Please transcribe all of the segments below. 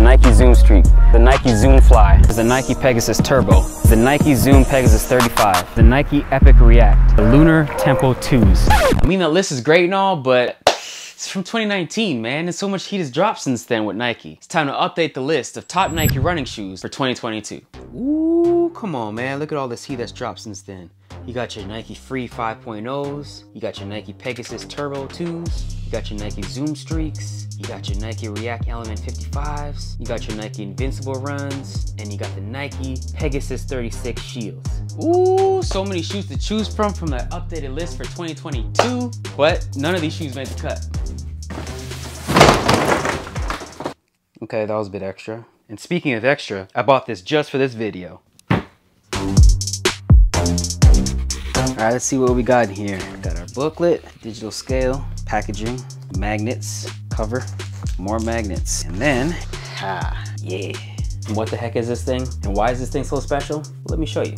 the Nike Zoom Streak, the Nike Zoom Fly, the Nike Pegasus Turbo, the Nike Zoom Pegasus 35, the Nike Epic React, the Lunar Tempo 2s. I mean, the list is great and all, but it's from 2019, man, and so much heat has dropped since then with Nike. It's time to update the list of top Nike running shoes for 2022. Ooh, come on, man. Look at all this heat that's dropped since then. You got your Nike Free 5.0s, you got your Nike Pegasus Turbo 2s, you got your Nike Zoom Streaks, you got your Nike React Element 55s, you got your Nike Invincible runs, and you got the Nike Pegasus 36 Shields. Ooh, so many shoes to choose from that updated list for 2022, but none of these shoes made the cut. Okay, that was a bit extra. And speaking of extra, I bought this just for this video. All right, let's see what we got in here. Got our booklet, digital scale, packaging, magnets, cover, more magnets. And then, yeah. And what the heck is this thing? And why is this thing so special? Let me show you.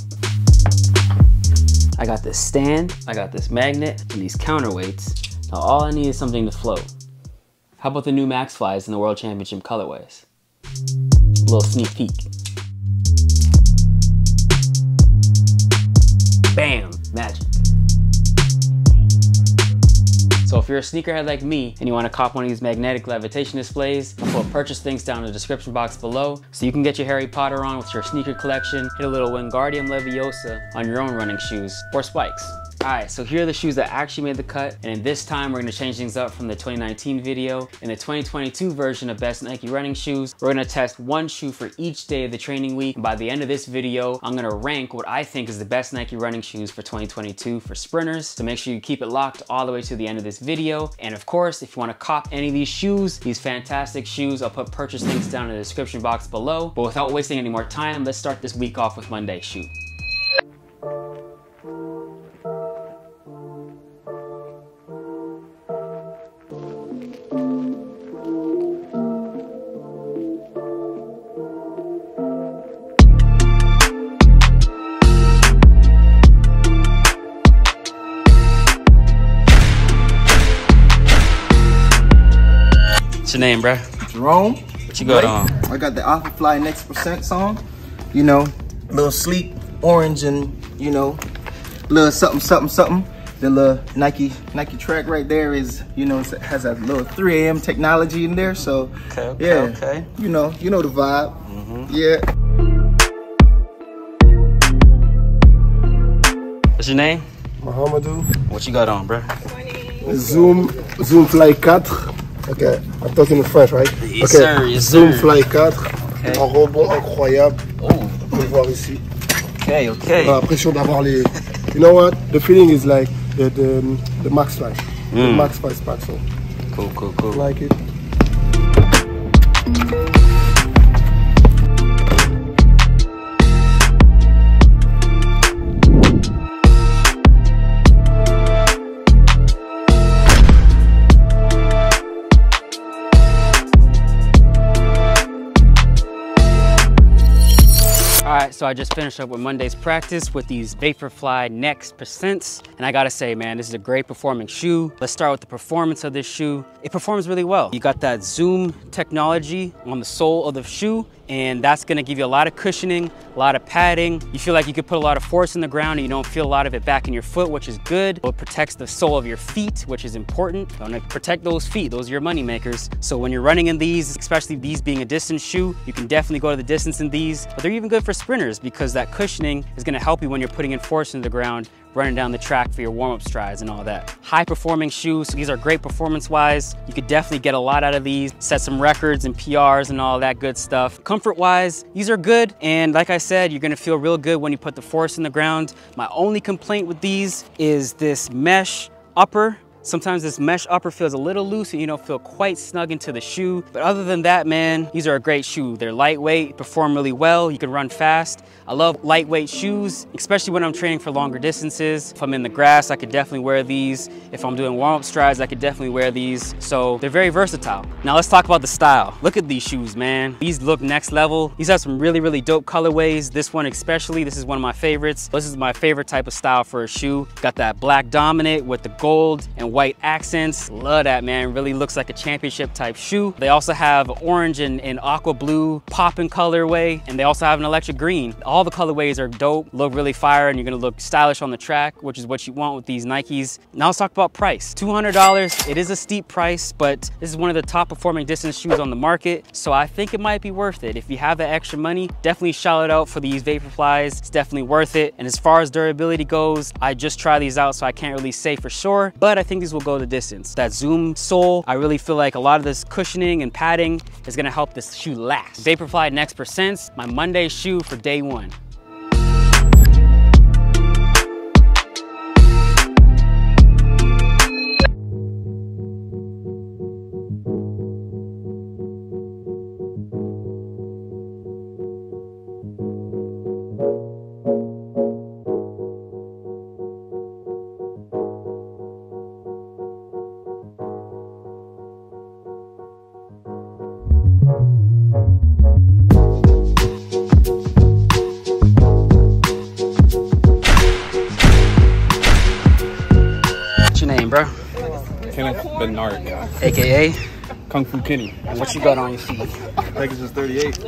I got this stand, I got this magnet, and these counterweights. Now all I need is something to float. How about the new Maxflies in the World Championship colorways? A little sneak peek. Bam, magic. So if you're a sneakerhead like me and you want to cop one of these magnetic levitation displays, I'll put purchase links down in the description box below so you can get your Harry Potter on with your sneaker collection, hit a little Wingardium Leviosa on your own running shoes or spikes. Alright, so here are the shoes that actually made the cut, and in this time we're going to change things up from the 2019 video. In the 2022 version of Best Nike Running Shoes, we're going to test one shoe for each day of the training week, and by the end of this video, I'm going to rank what I think is the best Nike running shoes for 2022 for sprinters, so make sure you keep it locked all the way to the end of this video. And of course, if you want to cop any of these shoes, these fantastic shoes, I'll put purchase links down in the description box below. But without wasting any more time, let's start this week off with Monday's shoe. What's your name, bruh? Jerome. What you got on? I got the Vaporfly Next Percent on. You know, little sleek orange and, you know, little something, something, something. The little Nike track right there is, you know, it has a little 3 AM technology in there. So, okay. You know the vibe. Yeah. What's your name? Mohamedou. What you got on, bruh? Zoom Fly 4. Okay, I'm talking in French, right? Yes, okay. Sir, yes, Zoom sir. Fly 4. Okay. Un rebond incroyable. Oh. On peut le voir ici. Okay. L'impression d'avoir les. You know what? The feeling is like the Maxfly. The Maxfly spark. So. Cool. Like it. Alright, so I just finished up with Monday's practice with these Vaporfly Next Percents, and I gotta say, man, this is a great performing shoe. Let's start with the performance of this shoe. It performs really well. You got that Zoom technology on the sole of the shoe, and that's gonna give you a lot of cushioning, a lot of padding. You feel like you could put a lot of force in the ground and you don't feel a lot of it back in your foot, which is good. It protects the sole of your feet, which is important. You wanna protect those feet, those are your money makers. So when you're running in these, especially these being a distance shoe, you can definitely go to the distance in these, but they're even good for sprinters because that cushioning is gonna help you when you're putting in force into the ground, running down the track for your warm-up strides and all that. High performing shoes, so these are great performance-wise. You could definitely get a lot out of these, set some records and PRs and all that good stuff. Comfort-wise, these are good, and like I said, you're gonna feel real good when you put the force in the ground. My only complaint with these is this mesh upper. Sometimes this mesh upper feels a little loose and you don't feel quite snug into the shoe. But other than that, man, these are a great shoe. They're lightweight, perform really well. You can run fast. I love lightweight shoes, especially when I'm training for longer distances. If I'm in the grass, I could definitely wear these. If I'm doing warm-up strides, I could definitely wear these. So they're very versatile. Now let's talk about the style. Look at these shoes, man. These look next level. These have some really, really dope colorways. This one especially, this is one of my favorites. This is my favorite type of style for a shoe. Got that black dominant with the gold and white accents. Love that, man. Really looks like a championship type shoe. They also have orange and aqua blue popping colorway, and they also have an electric green. All the colorways are dope, look really fire, and you're gonna look stylish on the track, which is what you want with these Nikes. Now let's talk about price. $200, it is a steep price, but this is one of the top performing distance shoes on the market, so I think it might be worth it. If you have the extra money, definitely shout it out for these Vaporflies. It's definitely worth it. And as far as durability goes, I just tried these out, so I can't really say for sure, but I think these will go the distance. That Zoom sole, I really feel like a lot of this cushioning and padding is gonna help this shoe last. Vaporfly Next Percents, my Monday shoe for day one. Bro? Kenneth Bernard, AKA Kung Fu Kenny. And what you got on your feet? Pegasus 38.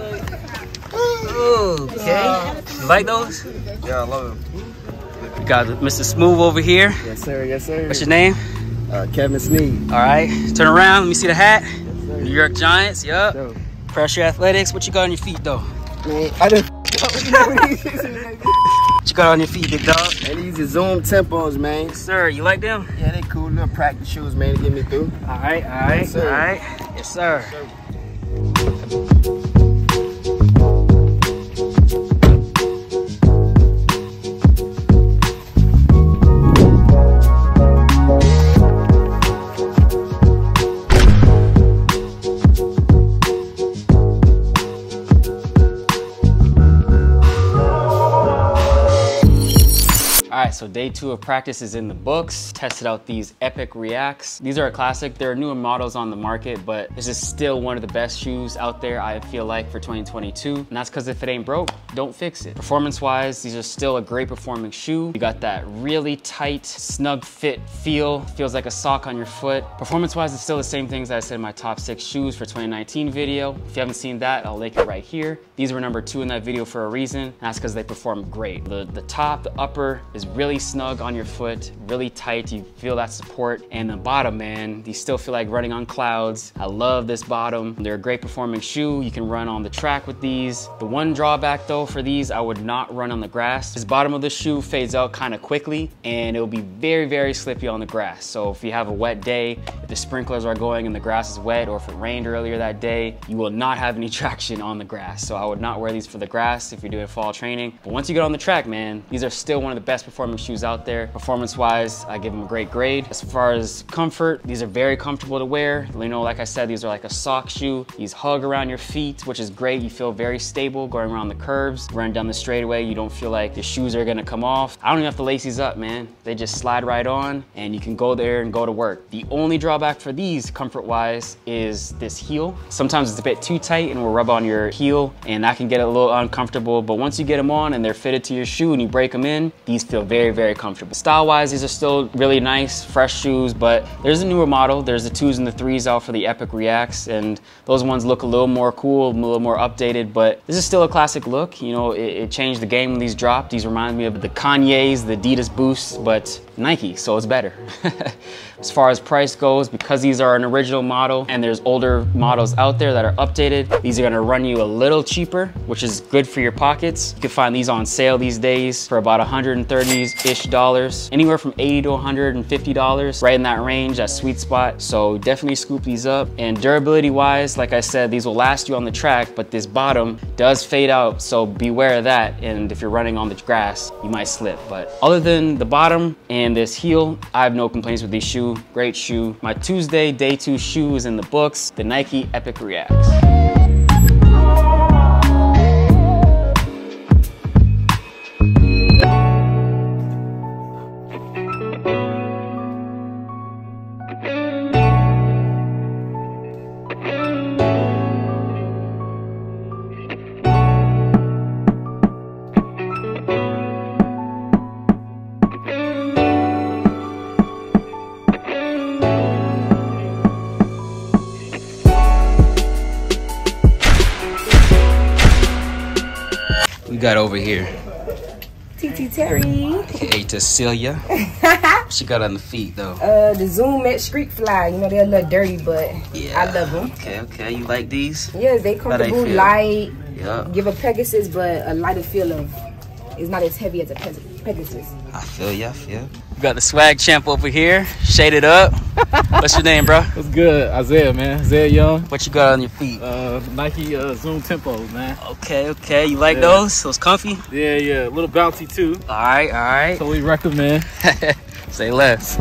Okay. You like those? Yeah, I love them. We got Mr. Smooth over here. Yes, sir. Yes, sir. What's your name? Kevin Sneed. All right. Turn around. Let me see the hat. Yes, sir. New York Giants. Yup. Yo. Pressure Athletics. What you got on your feet, though? Man, I just What you got on your feet, big dog? Man, these are Zoom Tempos, man. Sir, you like them? Yeah, they cool little practice shoes, man, to get me through. All right, all right, Yes, sir. all right. Yes, sir. So day 2 of practice is in the books. Tested out these Epic Reacts. These are a classic. There are newer models on the market, but this is still one of the best shoes out there, I feel like, for 2022. And that's because if it ain't broke, don't fix it. Performance-wise, these are still a great performing shoe. You got that really tight, snug fit feel. Feels like a sock on your foot. Performance-wise, it's still the same things I said in my top 6 shoes for 2019 video. If you haven't seen that, I'll link it right here. These were number 2 in that video for a reason, and that's because they perform great. The top, the upper is really snug on your foot, really tight. You feel that support. And the bottom, man, you still feel like running on clouds. I love this bottom. They're a great performing shoe. You can run on the track with these. The one drawback though for these, I would not run on the grass. This bottom of the shoe fades out kind of quickly and it'll be very, very slippy on the grass. So if you have a wet day, if the sprinklers are going and the grass is wet, or if it rained earlier that day, you will not have any traction on the grass. So I would not wear these for the grass if you're doing fall training. But once you get on the track, man, these are still one of the best performing shoes out there. Performance-wise, I give them a great grade. As far as comfort, these are very comfortable to wear. You know, like I said, these are like a sock shoe. These hug around your feet, which is great. You feel very stable going around the curves. Running down the straightaway, you don't feel like the shoes are gonna come off. I don't even have to lace these up, man. They just slide right on and you can go there and go to work. The only drawback for these, comfort-wise, is this heel. Sometimes it's a bit too tight and will rub on your heel and that can get a little uncomfortable, but once you get them on and they're fitted to your shoe and you break them in, these feel very, very comfortable. Style-wise, these are still really nice, fresh shoes, but there's a newer model. There's the 2s and the 3s out for the Epic Reacts, and those ones look a little more cool, a little more updated, but this is still a classic look. You know, it changed the game when these dropped. These remind me of the Kanye's, the Adidas Boosts, but Nike, so it's better. As far as price goes, because these are an original model and there's older models out there that are updated, these are gonna run you a little cheaper, which is good for your pockets. You can find these on sale these days for about $130-ish, anywhere from $80 to $150, right in that range, that sweet spot. So definitely scoop these up. And durability wise, like I said, these will last you on the track, but this bottom does fade out, so beware of that. And if you're running on the grass, you might slip. But other than the bottom and this heel, I have no complaints with these shoes. Great shoe. My Tuesday day 2 shoe is in the books, the Nike Epic Reacts. We got over here. TT Terry. Hey, to Celia. She got on the feet though. The Zoom at Streakfly. You know, they're a little dirty, but yeah. I love them. Okay. You like these? Yes, they comfortable, light. Yeah. Give a Pegasus, but a lighter feel of. It's not as heavy as a Pegasus. I feel ya. We got the swag champ over here, shaded up. What's your name, bro? What's good? Isaiah, man. Isaiah Young. What you got on your feet? Nike Zoom Tempos, man. Okay. You like those? Those comfy? Yeah. A little bouncy too. All right. Totally recommend. Say less.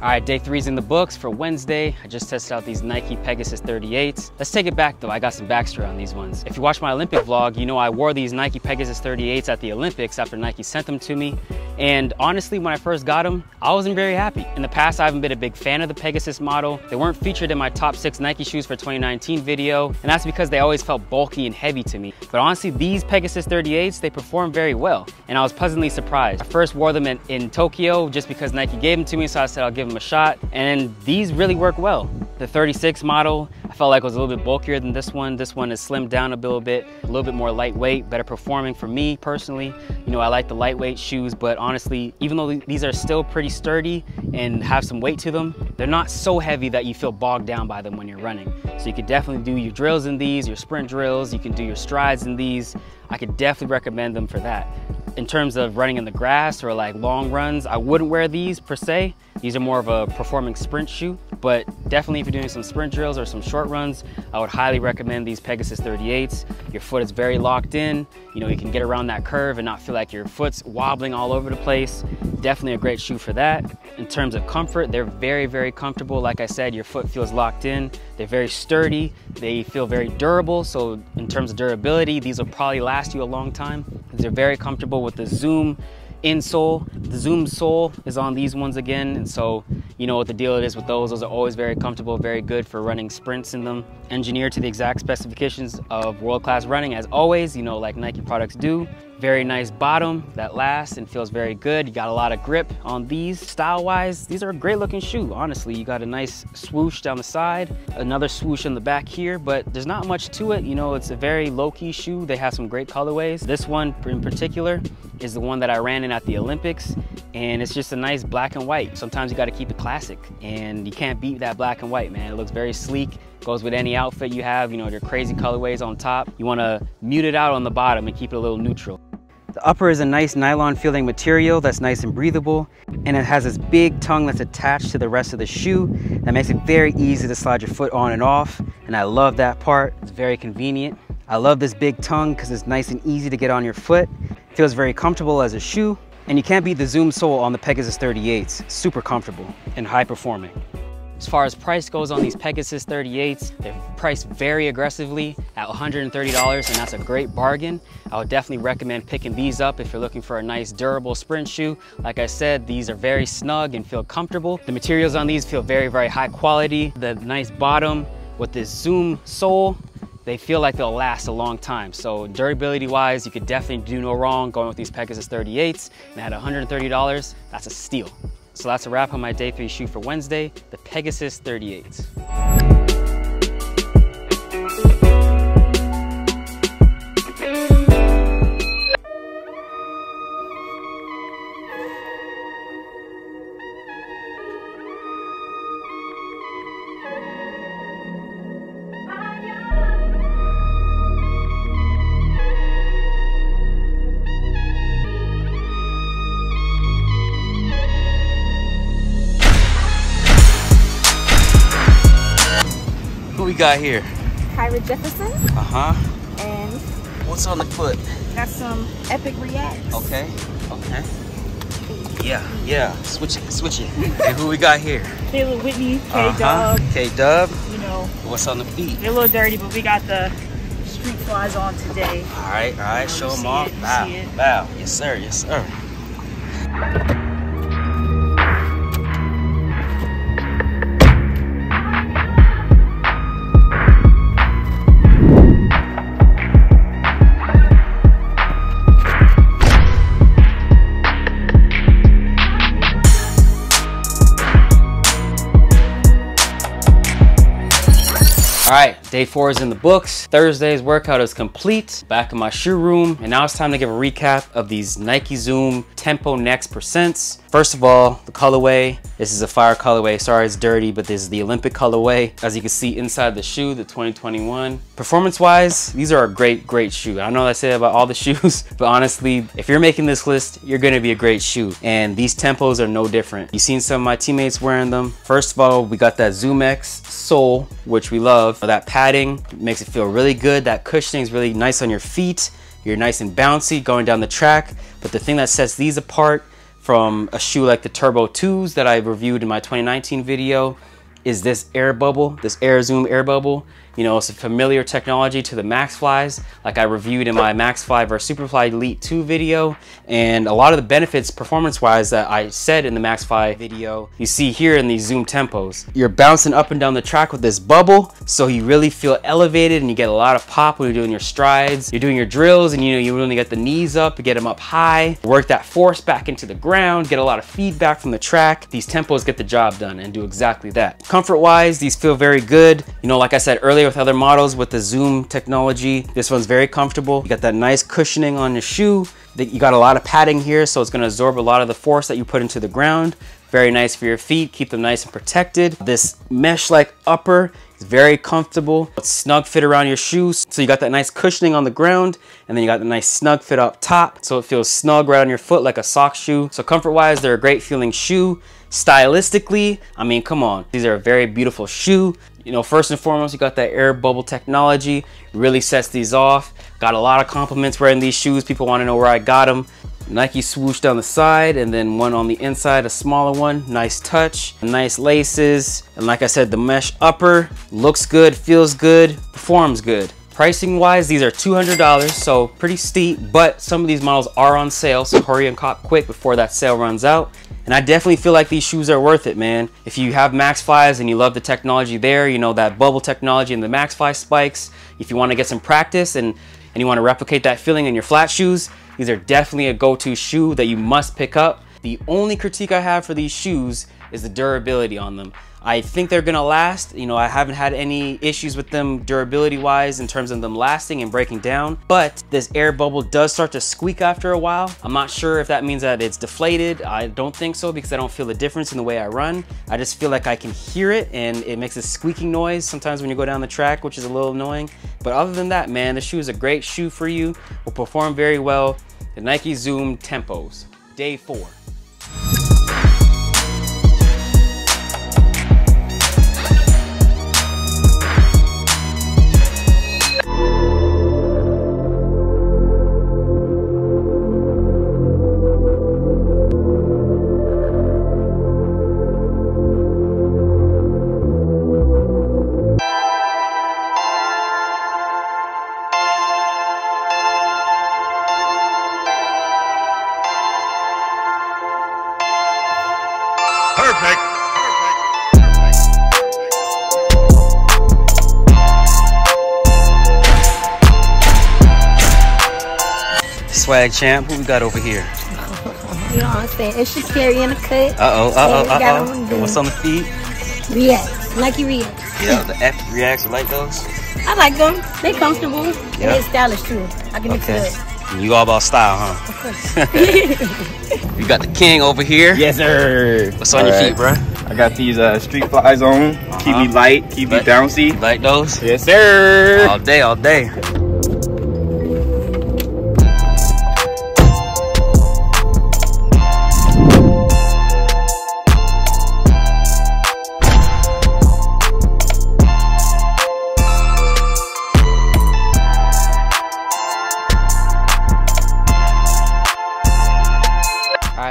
All right, day 3's in the books. For Wednesday, I just tested out these Nike Pegasus 38s. Let's take it back though, I got some backstory on these ones. If you watch my Olympic vlog, you know I wore these Nike Pegasus 38s at the Olympics after Nike sent them to me. And honestly, when I first got them, I wasn't very happy. In the past, I haven't been a big fan of the Pegasus model. They weren't featured in my top 6 Nike shoes for 2019 video, and that's because they always felt bulky and heavy to me. But honestly, these Pegasus 38s, they perform very well, and I was pleasantly surprised. I first wore them in Tokyo just because Nike gave them to me, so I said I'll give them a shot, and these really work well. The 36 model, I felt like it was a little bit bulkier than this one. This one is slimmed down a little bit more lightweight, better performing for me personally. You know, I like the lightweight shoes, but honestly, even though these are still pretty sturdy and have some weight to them, they're not so heavy that you feel bogged down by them when you're running. So you could definitely do your drills in these, your sprint drills, you can do your strides in these. I could definitely recommend them for that. In terms of running in the grass or like long runs, I wouldn't wear these per se. These are more of a performing sprint shoe, but definitely if you're doing some sprint drills or some short runs, I would highly recommend these Pegasus 38s. Your foot is very locked in. You know, you can get around that curve and not feel like your foot's wobbling all over the place. Definitely a great shoe for that. In terms of comfort, they're very, very comfortable. Like I said, your foot feels locked in. They're very sturdy. They feel very durable. So in terms of durability, these will probably last you a long time. They're very comfortable with the Zoom insole. The Zoom sole is on these ones again, and so you know what the deal is with those. Those are always very comfortable, very good for running sprints in them. Engineered to the exact specifications of world-class running, as always, you know, like Nike products do. Very nice bottom that lasts and feels very good. You got a lot of grip on these. Style-wise, these are a great looking shoe, honestly. You got a nice swoosh down the side, another swoosh in the back here, but there's not much to it. You know, it's a very low-key shoe. They have some great colorways. This one in particular is the one that I ran in at the Olympics, and it's just a nice black and white. Sometimes you got to keep it classic, and you can't beat that black and white, man. It looks very sleek. Goes with any outfit you have, you know, your crazy colorways on top. You want to mute it out on the bottom and keep it a little neutral. The upper is a nice nylon feeling material that's nice and breathable, and it has this big tongue that's attached to the rest of the shoe that makes it very easy to slide your foot on and off, and I love that part. It's very convenient. I love this big tongue because it's nice and easy to get on your foot. It feels very comfortable as a shoe, and you can't beat the Zoom sole on the Pegasus 38s. Super comfortable and high performing. As far as price goes on these Pegasus 38s, they're priced very aggressively at $130, and that's a great bargain. I would definitely recommend picking these up if you're looking for a nice durable sprint shoe. Like I said, these are very snug and feel comfortable. The materials on these feel very, very high quality. The nice bottom with this Zoom sole, they feel like they'll last a long time. So durability wise, you could definitely do no wrong going with these Pegasus 38s, and at $130, that's a steal. So that's a wrap on my day 3 shoe for Wednesday, the Pegasus 38s. Who we got here? Kyra Jefferson. And What's on the foot? got some Epic Reacts. Okay. Yeah. Switch it. And who we got here? Taylor Whitney, K-Dub. K-Dub. You know, What's on the feet? they're a little dirty, but we got the Streakflies on today. All right. Show them See off. it, you Wow. see it. Wow. Yes, sir. All right, day 4 is in the books. Thursday's workout is complete. Back in my shoe room, and now it's time to give a recap of these Nike Zoom Tempo Next Percents. First of all, the colorway. This is a fire colorway. Sorry it's dirty, but this is the Olympic colorway. As you can see inside the shoe, the 2021. Performance-wise, these are a great shoe. I know I say about all the shoes, but honestly, if you're making this list, you're gonna be a great shoe. And these Tempos are no different. You've seen some of my teammates wearing them. First of all, we got that Zoom X sole, which we love. That padding makes it feel really good. That cushioning is really nice on your feet. You're nice and bouncy going down the track. But the thing that sets these apart from a shoe like the Turbo 2s that I reviewed in my 2019 video is this air bubble, this Air Zoom air bubble. You know, it's a familiar technology to the Maxflies, like I reviewed in my Maxfly vs Superfly Elite 2 video. And a lot of the benefits performance-wise that I said in the Maxfly video, you see here in these Zoom Tempos. You're bouncing up and down the track with this bubble, so you really feel elevated and you get a lot of pop when you're doing your strides. You're doing your drills and you really get the knees up, you get them up high, work that force back into the ground, get a lot of feedback from the track. These Tempos get the job done and do exactly that. Comfort-wise, these feel very good. You know, like I said earlier, with other models with the Zoom technology, this one's very comfortable. You got that nice cushioning on your shoe. You got a lot of padding here, so it's going to absorb a lot of the force that you put into the ground. Very nice for your feet, keep them nice and protected. This mesh-like upper is very comfortable. It's snug fit around your shoes, so you got that nice cushioning on the ground, and then you got the nice snug fit up top, so it feels snug right on your foot like a sock shoe. So comfort-wise, they're a great feeling shoe. Stylistically, I mean, come on, these are a very beautiful shoe. You know, first and foremost, you got that air bubble technology. It really sets these off. Got a lot of compliments wearing these shoes. People want to know where I got them. Nike swoosh down the side and then one on the inside, a smaller one. Nice touch, nice laces. And like I said, the mesh upper looks good, feels good, performs good. Pricing wise, these are $200, so pretty steep, but some of these models are on sale, so hurry and cop quick before that sale runs out. And I definitely feel like these shoes are worth it, man. If you have Maxflies and you love the technology there, you know, that bubble technology and the Maxfly spikes, if you want to get some practice and you want to replicate that feeling in your flat shoes, these are definitely a go-to shoe that you must pick up. The only critique I have for these shoes is the durability on them. I think they're gonna last. You know, I haven't had any issues with them durability wise in terms of them lasting and breaking down, but this air bubble does start to squeak after a while. I'm not sure if that means that it's deflated. I don't think so, because I don't feel the difference in the way I run. I just feel like I can hear it and it makes a squeaking noise sometimes when you go down the track, which is a little annoying. But other than that, man, the shoe is a great shoe for you. Will perform very well. The Nike Zoom Tempos, day 4. Swag champ, who we got over here? You know what I'm saying? It's just Carrie in the cut. What's on the feet? React. Nike React. Yeah, the F Reacts, you like those? I like them. They comfortable. Yeah. And they're stylish too. I can mix it up. You all about style, huh? Of course. You got the king over here. Yes, sir. What's on your feet, bro? I got these Streakflies on. Keep me light, keep me bouncy. You like those? Yes, sir. All day, all day.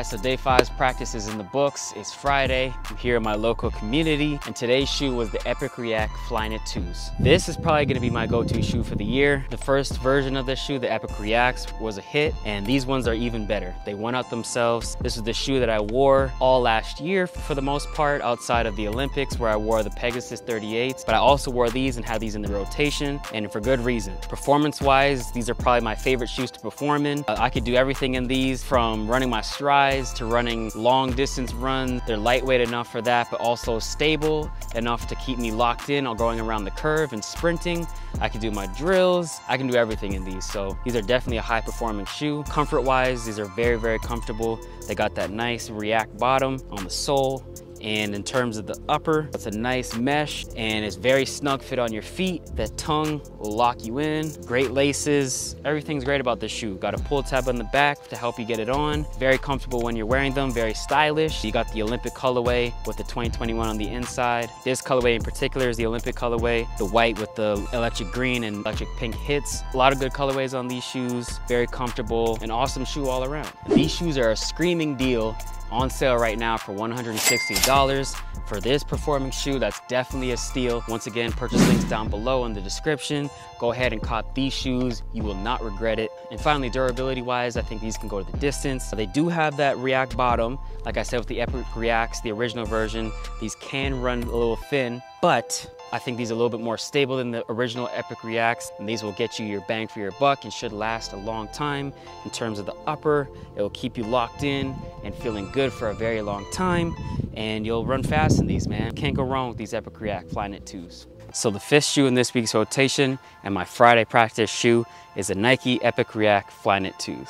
So day 5's practice is in the books. It's Friday. I'm here in my local community, and today's shoe was the Epic React Flyknit 2s. This is probably gonna be my go-to shoe for the year. The first version of this shoe, the Epic Reacts, was a hit, and these ones are even better. They went out themselves. This is the shoe that I wore all last year for the most part, outside of the Olympics where I wore the Pegasus 38s, but I also wore these and had these in the rotation, and for good reason. Performance-wise, these are probably my favorite shoes to perform in. I could do everything in these, from running my stride wise to running long distance runs. They're lightweight enough for that, but also stable enough to keep me locked in on going around the curve and sprinting. I can do my drills. I can do everything in these. So these are definitely a high performing shoe. Comfort wise, these are very, very comfortable. They got that nice React bottom on the sole. And in terms of the upper, it's a nice mesh and it's very snug fit on your feet. That tongue will lock you in. Great laces. Everything's great about this shoe. Got a pull tab on the back to help you get it on. Very comfortable when you're wearing them, very stylish. You got the Olympic colorway with the 2021 on the inside. This colorway in particular is the Olympic colorway. The white with the electric green and electric pink hits. A lot of good colorways on these shoes. Very comfortable, an awesome shoe all around. These shoes are a screaming deal. On sale right now for $160. For this performing shoe, that's definitely a steal. Once again, purchase links down below in the description. Go ahead and cop these shoes. You will not regret it. And finally, durability wise, I think these can go the distance. They do have that React bottom. Like I said, with the Epic Reacts, the original version, these can run a little thin, but I think these are a little bit more stable than the original Epic Reacts, and these will get you your bang for your buck and should last a long time. In terms of the upper, it will keep you locked in and feeling good for a very long time, and you'll run fast in these, man. Can't go wrong with these Epic React Flyknit 2s. So the fifth shoe in this week's rotation and my Friday practice shoe is the Nike Epic React Flyknit 2s.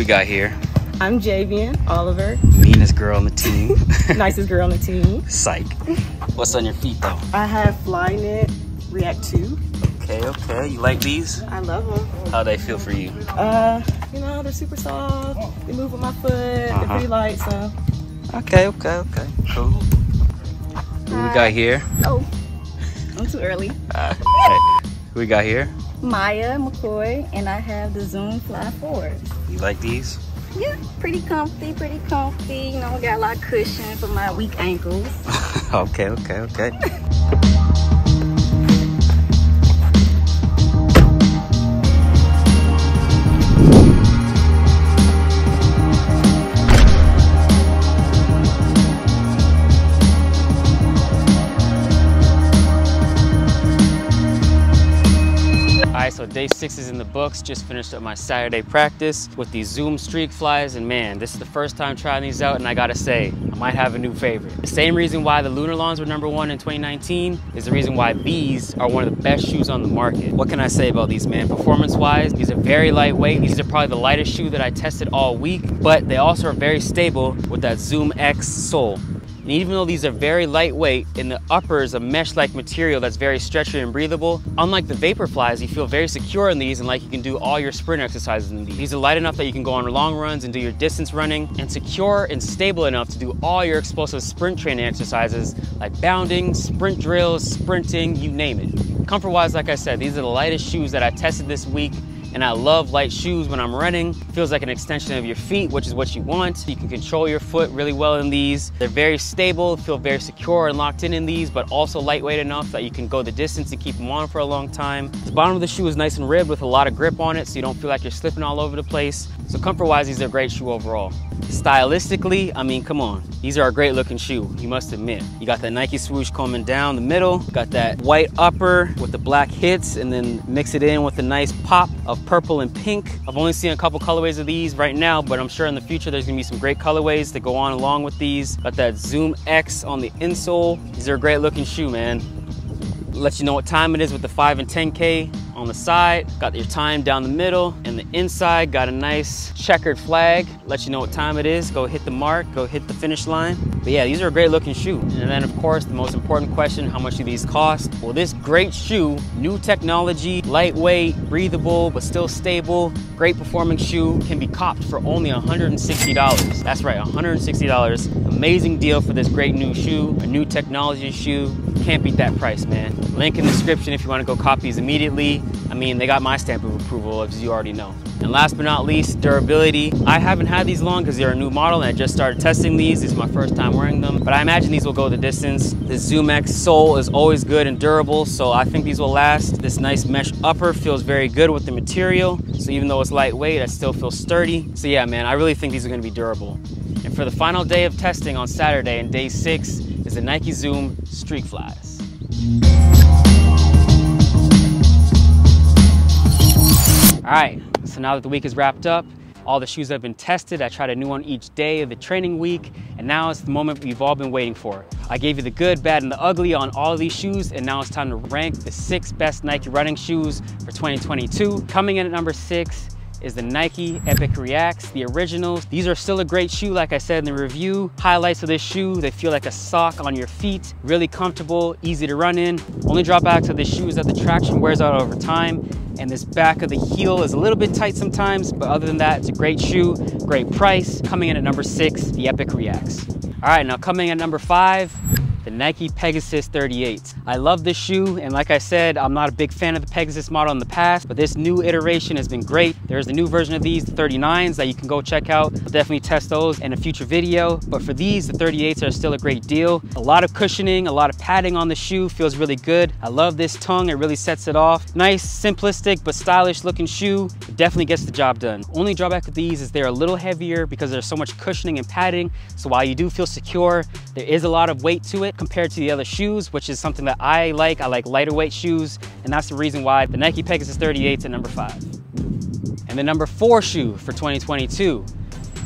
Got here? I'm Javian Oliver. Meanest girl on the team. Nicest girl on the team. Psych. What's on your feet though? I have Flyknit React 2. Okay. You like these? I love them. How they feel for you? You know, they're super soft. They move with my foot. They're pretty light, so. Okay. Cool. Who we got here? Oh, I'm too early. Who we got here? Maya McCoy, and I have the Zoom Fly 4s. You like these? Yeah, pretty comfy. You know, got a lot of cushion for my weak ankles. Okay. So day 6 is in the books. Just finished up my Saturday practice with these Zoom Streakflies, and man, this is the first time trying these out, and I gotta say, I might have a new favorite. The same reason why the Lunar Lawns were #1 in 2019 is the reason why these are one of the best shoes on the market. What can I say about these, man? Performance-wise, these are very lightweight. These are probably the lightest shoe that I tested all week, but they also are very stable with that Zoom X sole. And even though these are very lightweight, in the upper is a mesh-like material that's very stretchy and breathable. Unlike the Vaporflies, you feel very secure in these and like you can do all your sprint exercises in these. These are light enough that you can go on long runs and do your distance running, and secure and stable enough to do all your explosive sprint training exercises like bounding, sprint drills, sprinting, you name it. Comfort-wise, like I said, these are the lightest shoes that I tested this week. And I love light shoes when I'm running. Feels like an extension of your feet, which is what you want. You can control your foot really well in these. They're very stable, feel very secure and locked in these, but also lightweight enough that you can go the distance and keep them on for a long time. The bottom of the shoe is nice and ribbed with a lot of grip on it, so you don't feel like you're slipping all over the place. So comfort-wise, these are a great shoe overall. Stylistically, I mean, come on. These are a great looking shoe, you must admit. You got that Nike swoosh coming down the middle, got that white upper with the black hits, and then mix it in with a nice pop of purple and pink. I've only seen a couple colorways of these right now, but I'm sure in the future there's gonna be some great colorways that go on along with these. Got that Zoom X on the insole. These are a great looking shoe, man. Let you know what time it is with the 5 and 10K on the side. Got your time down the middle, and the inside got a nice checkered flag. Let you know what time it is. Go hit the mark, go hit the finish line. But yeah, these are a great looking shoe. And then of course, the most important question, how much do these cost? Well, this great shoe, new technology, lightweight, breathable, but still stable, great performing shoe can be copped for only $160. That's right, $160. Amazing deal for this great new shoe, a new technology shoe. can't beat that price, man. Link in the description if you want to go cop these immediately. I mean, they got my stamp of approval, as you already know. And last but not least, durability. I haven't had these long because they're a new model and I just started testing these. This is my first time wearing them, but I imagine these will go the distance. The Zoom X sole is always good and durable, so I think these will last. This nice mesh upper feels very good with the material. So even though it's lightweight, I still feel sturdy. So yeah, man, I really think these are gonna be durable. And for the final day of testing on Saturday and day 6 is the Nike Zoom Streakflies. All right, so now that the week is wrapped up, all the shoes have been tested. I tried a new one each day of the training week, and now it's the moment we've all been waiting for. I gave you the good, bad, and the ugly on all of these shoes, and now it's time to rank the 6 best Nike running shoes for 2022. Coming in at number 6 is the Nike Epic Reacts, the originals. These are still a great shoe, like I said in the review. Highlights of this shoe, they feel like a sock on your feet, really comfortable, easy to run in. Only drawbacks of this shoe is that the traction wears out over time, and this back of the heel is a little bit tight sometimes, but other than that, it's a great shoe, great price. Coming in at number 6, the Epic Reacts. All right, now coming at number 5, the Nike Pegasus 38. I love this shoe, and like I said, I'm not a big fan of the Pegasus model in the past, but this new iteration has been great. There's a new version of these, the 39s, that you can go check out. I'll definitely test those in a future video, but for these, the 38s are still a great deal. A lot of cushioning, a lot of padding on the shoe, feels really good. I love this tongue, it really sets it off. Nice, simplistic, but stylish looking shoe. It definitely gets the job done. Only drawback with these is they're a little heavier because there's so much cushioning and padding, so while you do feel secure, there is a lot of weight to it compared to the other shoes, which is something that I like. I like lighter weight shoes, and that's the reason why the Nike Pegasus 38 is at number 5. And the number 4 shoe for 2022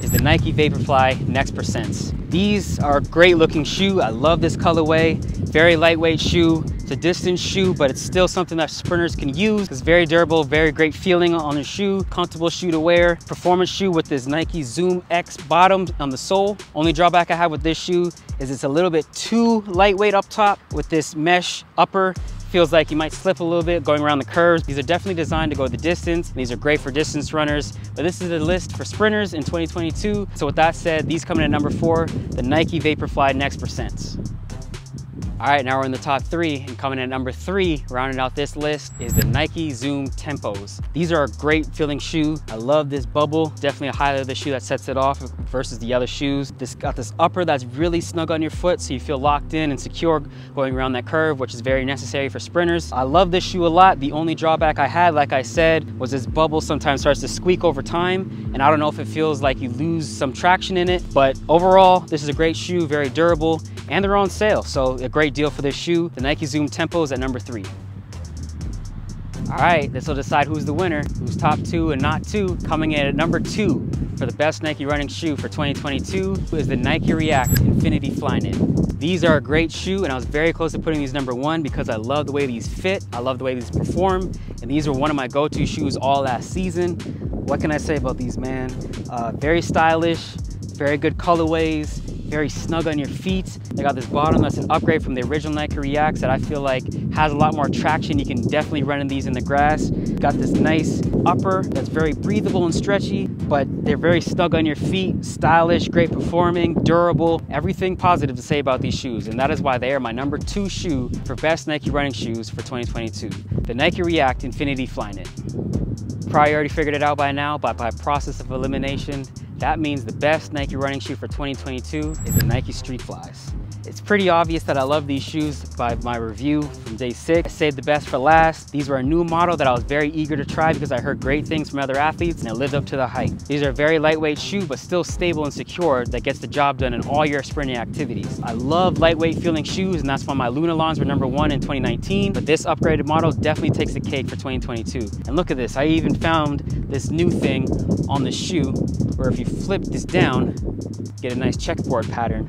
is the Nike Vaporfly Next Percents. These are a great looking shoe. I love this colorway. Very lightweight shoe. It's a distance shoe, but it's still something that sprinters can use. It's very durable, very great feeling on the shoe. Comfortable shoe to wear. Performance shoe with this Nike Zoom X bottom on the sole. Only drawback I have with this shoe is it's a little bit too lightweight up top with this mesh upper. Feels like you might slip a little bit going around the curves. These are definitely designed to go the distance. These are great for distance runners, but this is the list for sprinters in 2022. So with that said, these come in at number 4, the Nike Vaporfly Next Percents. All right, now we're in the top 3, and coming in at number 3, rounding out this list, is the Nike Zoom Tempos. These are a great feeling shoe. I love this bubble. Definitely a highlight of the shoe that sets it off versus the other shoes. This got this upper that's really snug on your foot, so you feel locked in and secure going around that curve, which is very necessary for sprinters. I love this shoe a lot. The only drawback I had, like I said, was this bubble sometimes starts to squeak over time, and I don't know if it feels like you lose some traction in it, but overall, this is a great shoe, very durable, and they're on sale, so a great deal for this shoe. The Nike Zoom Tempos at number 3. All right, this will decide who's the winner, who's top 2 and not 2. Coming in at number 2 for the best Nike running shoe for 2022 is the Nike React Infinity Flyknit. These are a great shoe, and I was very close to putting these number 1 because I love the way these fit, I love the way these perform, and these were one of my go-to shoes all last season. What can I say about these, man? Very stylish, very good colorways, very snug on your feet. They got this bottom that's an upgrade from the original Nike Reacts that I feel like has a lot more traction. You can definitely run in these in the grass. Got this nice upper that's very breathable and stretchy, but they're very snug on your feet, stylish, great performing, durable, everything positive to say about these shoes. And that is why they are my number 2 shoe for best Nike running shoes for 2022. The Nike React Infinity Flyknit. Probably already figured it out by now, but by process of elimination, that means the best Nike running shoe for 2022 is the Nike Streakflies. It's pretty obvious that I love these shoes by my review from day 6. I saved the best for last. These were a new model that I was very eager to try because I heard great things from other athletes and it lived up to the hype. These are a very lightweight shoe, but still stable and secure that gets the job done in all your sprinting activities. I love lightweight feeling shoes, and that's why my Lunarlons were number 1 in 2019, but this upgraded model definitely takes the cake for 2022. And look at this, I even found this new thing on the shoe where if you flip this down, get a nice checkerboard pattern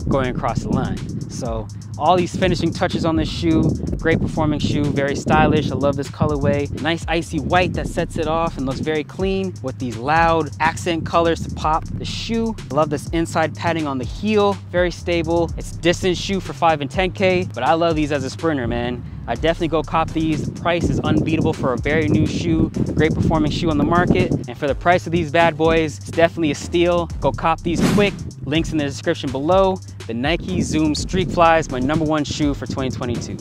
going across the line. So all these finishing touches on this shoe, great performing shoe, very stylish. I love this colorway. Nice icy white that sets it off and looks very clean with these loud accent colors to pop the shoe. I love this inside padding on the heel, very stable. It's a distance shoe for 5 and 10K, but I love these as a sprinter, man. I definitely go cop these. The price is unbeatable for a very new shoe, great performing shoe on the market. And for the price of these bad boys, it's definitely a steal. Go cop these quick. Links in the description below. The Nike Zoom Streakfly is my #1 shoe for 2022.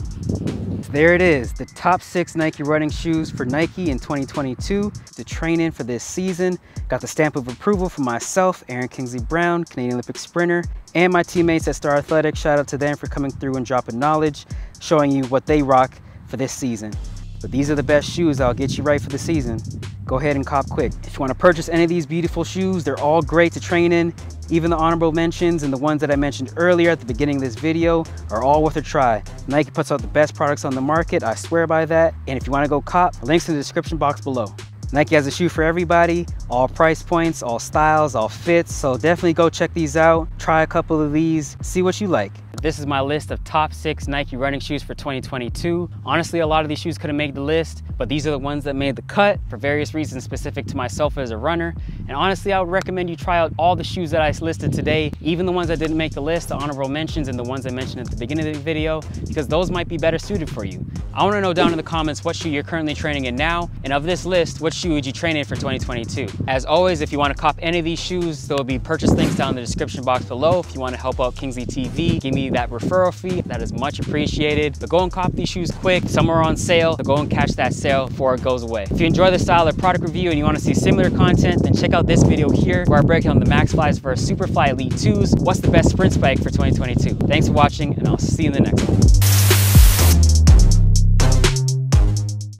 There it is, the top 6 Nike running shoes for Nike in 2022 to train in for this season. Got the stamp of approval from myself, Aaron Kingsley Brown, Canadian Olympic sprinter, and my teammates at Star Athletics. Shout out to them for coming through and dropping knowledge, showing you what they rock for this season. But these are the best shoes that'll get you right for the season. Go ahead and cop quick. If you want to purchase any of these beautiful shoes, they're all great to train in. Even the honorable mentions and the ones that I mentioned earlier at the beginning of this video are all worth a try. Nike puts out the best products on the market, I swear by that. And if you want to go cop, links in the description box below. Nike has a shoe for everybody, all price points, all styles, all fits. So definitely go check these out. Try a couple of these, see what you like. This is my list of top 6 Nike running shoes for 2022. Honestly, a lot of these shoes couldn't make the list, but these are the ones that made the cut for various reasons specific to myself as a runner. And honestly, I would recommend you try out all the shoes that I listed today, even the ones that didn't make the list, the honorable mentions and the ones I mentioned at the beginning of the video, because those might be better suited for you. I want to know down in the comments what shoe you're currently training in now, and of this list, what shoe would you train in for 2022? As always, if you want to cop any of these shoes, there will be purchase links down in the description box below. If you want to help out Kingsley TV, give me that referral fee, that is much appreciated. But go and cop these shoes quick. Some are on sale, so go and catch that sale before it goes away. If you enjoy this style of product review and you want to see similar content, then check out this video here where I break down the Maxflies versus Superfly Elite 2s. What's the best sprint spike for 2022? Thanks for watching, and I'll see you in the next one.